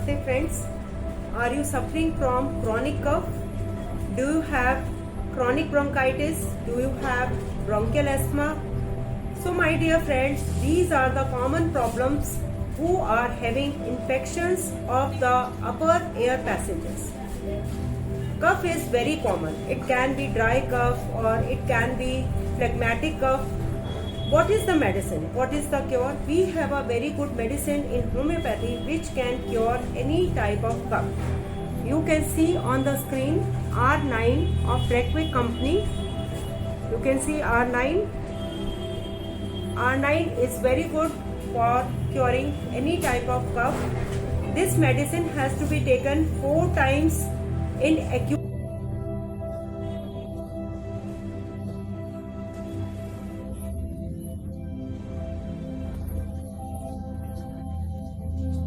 Namaste friends. Are you suffering from chronic cough? Do you have chronic bronchitis? Do you have bronchial asthma? So my dear friends, these are the common problems who are having infections of the upper air passages. Cough is very common. It can be dry cough or it can be phlegmatic cough. What is the medicine? What is the cure? We have a very good medicine in homeopathy which can cure any type of cough. You can see on the screen R9 of Requick company. You can see R9. R9 is very good for curing any type of cough. This medicine has to be taken 4 times in acute